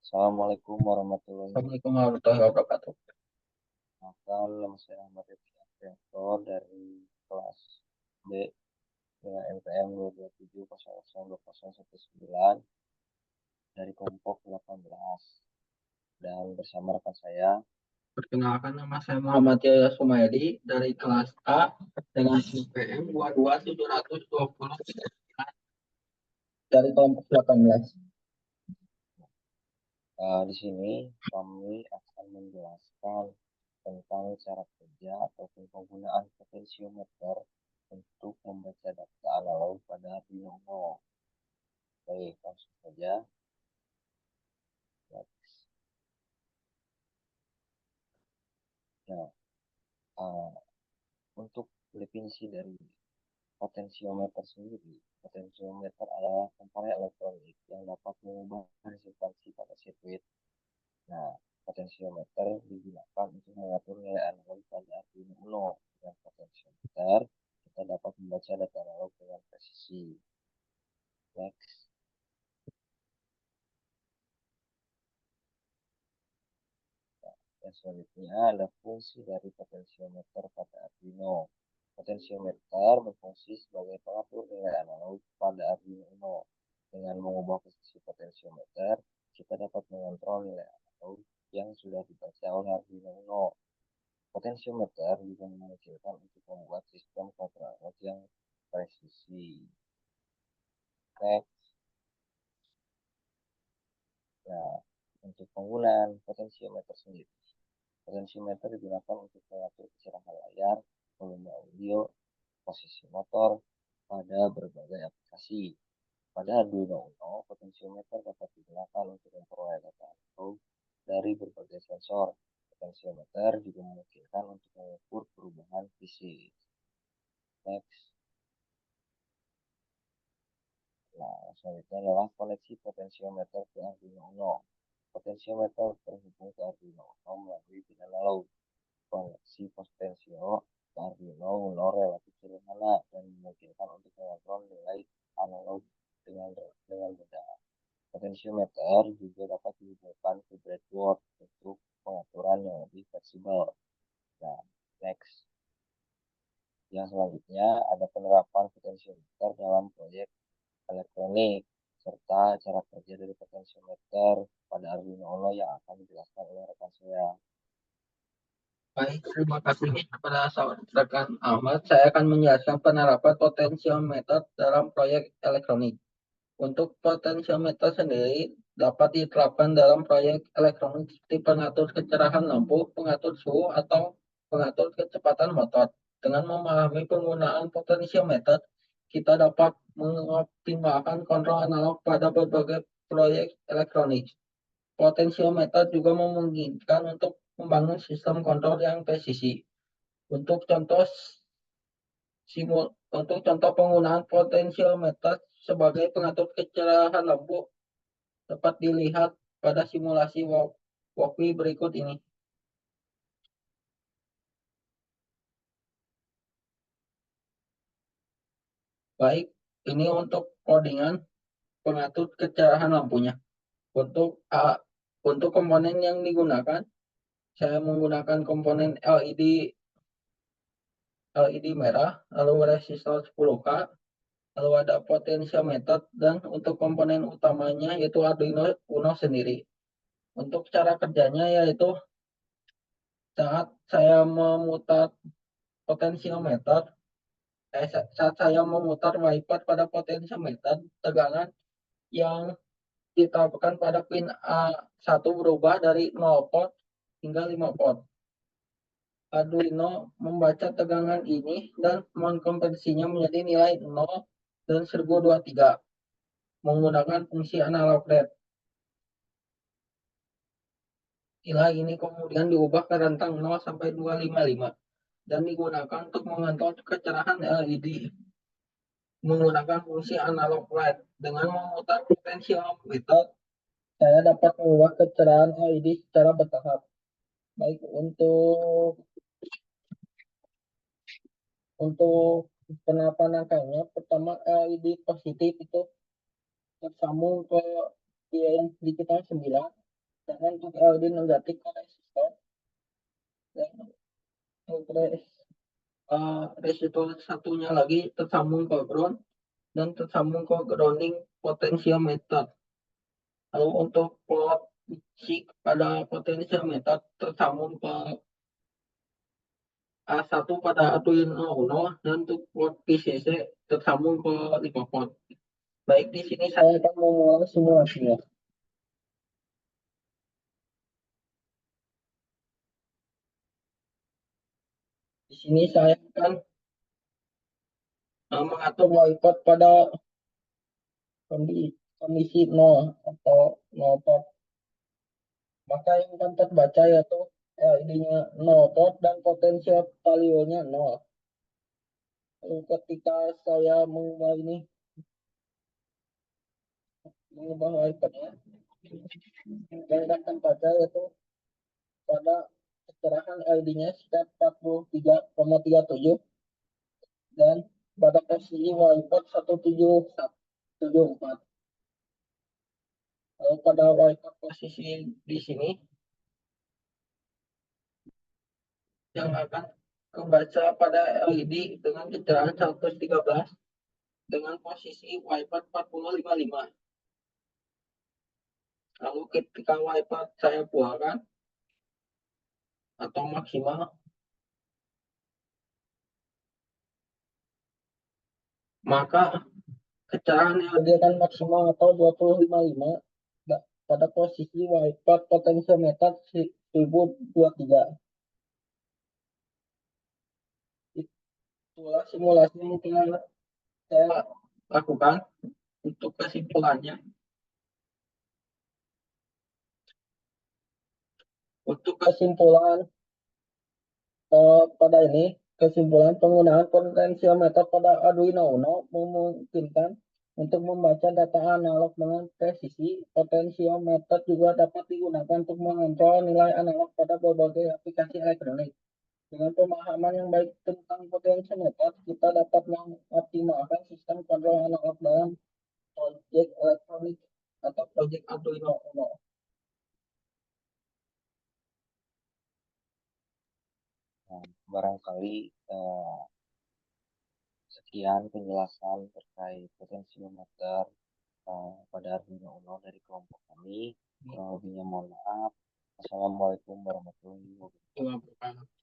Assalamualaikum warahmatullahi Assalamualaikum warahmatullahi wabarakatuh. wabarakatuh. Nama saya Ahmad Rianto dari kelas B dengan NPM 227002019 dari kelompok 18 dan bersama rekan saya. Perkenalkan, nama saya Muhammad Yahya Sumaidi dari kelas A dengan IPM 22720 dari kelompok 18. Di sini kami akan menjelaskan tentang cara kerja ataupun penggunaan potensiometer untuk membaca data analog pada Arduino Uno. Baik, langsung saja. Nah, uh, untuk definisi dari potensiometer sendiri, potensiometer adalah komponen elektronik yang dapat mengubah resistansi pada sirkuit. Nah, potensiometer digunakan untuk mengatur nilai analog pada Arduino Uno. Dengan potensiometer, kita dapat membaca data analog dengan presisi. Next. Yang selanjutnya ada fungsi dari potensiometer pada Arduino. Potensiometer berfungsi sebagai pengatur nilai analog pada Arduino Uno. Dengan mengubah posisi potensiometer, kita dapat mengontrol nilai analog yang sudah dibaca oleh Arduino Uno. Potensiometer juga memungkinkan untuk membuat sistem kontrol analog yang presisi. Next. Nah, untuk penggunaan potensiometer sendiri. Potensiometer digunakan untuk mengatur kecerahan layar, volume audio, posisi motor pada berbagai aplikasi. Pada Arduino Uno, potensiometer dapat digunakan untuk memperoleh data analog dari berbagai sensor. Potensiometer juga memungkinkan untuk mengukur perubahan fisik. Next. Nah, selanjutnya adalah koneksi potensiometer ke Arduino Uno. Potensiometer terhubung ke Arduino Uno melalui pin analog. Koneksi potensio ke Arduino Uno relatif sederhana dan memungkinkan untuk mengontrol nilai analog dengan mudah. Potensiometer juga dapat dihubungkan ke breadboard untuk pengaturan yang lebih fleksibel. Nah, next. Yang selanjutnya ada penerapan potensiometer dalam proyek elektronik serta cara kerja dari potensiometer pada Arduino Uno yang akan dijelaskan oleh rekan saya. Baik, terima kasih kepada rekan Ahmad. Saya akan menjelaskan penerapan potensiometer dalam proyek elektronik. Untuk potensiometer sendiri dapat diterapkan dalam proyek elektronik seperti pengatur kecerahan lampu, pengatur suhu, atau pengatur kecepatan motor. Dengan memahami penggunaan potensiometer, kita dapat mengoptimalkan kontrol analog pada berbagai proyek elektronik. Potensiometer juga memungkinkan untuk membangun sistem kontrol yang presisi. Untuk contoh untuk contoh penggunaan potensiometer sebagai pengatur kecerahan lampu dapat dilihat pada simulasi walkthrough berikut ini. Baik, ini untuk codingan pengatur kecerahan lampunya. Untuk komponen yang digunakan, saya menggunakan komponen LED merah, lalu resistor 10K, lalu ada potentiometer, dan untuk komponen utamanya yaitu Arduino Uno sendiri. Untuk cara kerjanya yaitu saat saya memutar potentiometer, saat saya memutar wiper pada potentiometer, tegangan yang diterapkan pada pin A1 berubah dari 0 volt hingga 5 volt. Arduino membaca tegangan ini dan mengkonversinya menjadi nilai 0 dan 1023 menggunakan fungsi analog rate. Nilai ini kemudian diubah ke rentang 0 sampai 255 dan digunakan untuk mengontrol kecerahan LED menggunakan fungsi analog rate. Dengan memutar potentiometer, saya dapat mengubah kecerahan LED secara bertahap. Baik, untuk penerapan angkanya, pertama LED positif itu tersambung ke pin digital 9, Sedangkan untuk LED negatif pada resistor dan untuk resistor satunya lagi tersambung ke ground dan tersambung ke grounding potentiometer. Lalu untuk plot C pada potentiometer tersambung ke A1 pada Arduino Uno dan untuk plot PCC tersambung ke 5 port. Baik, di sini saya akan memulai simulasinya. Di sini saya akan mengatur wiper pada kondisi 0 atau 0 port. Maka yang akan terbaca yaitu LED-nya 0 volt dan potensial value-nya 0. Lalu ketika saya mengubah wipernya, yang akan terbaca yaitu pada kecerahan LED-nya sekitar 43,37 dan pada posisi wiper 1774. Lalu pada wiper posisi di sini yang akan kebaca pada LED dengan kecerahan 113 dengan posisi wiper 4055. Lalu ketika wiper saya buangkan atau maksimal, maka kecerahan LED akan maksimal atau 2055 pada posisi wiper potentiometer 1023. Itulah simulasi yang telah saya lakukan. Untuk kesimpulannya, pada ini kesimpulan penggunaan potentiometer pada Arduino Uno memungkinkan untuk membaca data analog dengan presisi. Potentiometer juga dapat digunakan untuk mengontrol nilai analog pada berbagai aplikasi elektronik. Dengan pemahaman yang baik tentang potentiometer, kita dapat mengoptimalkan sistem kontrol analog dalam proyek elektronik atau proyek Arduino Uno. Nah, barangkali sekian penjelasan terkait potensiometer pada Arduino Uno dari kelompok kami. Kurang lebihnya mohon maaf. Assalamualaikum warahmatullahi wabarakatuh.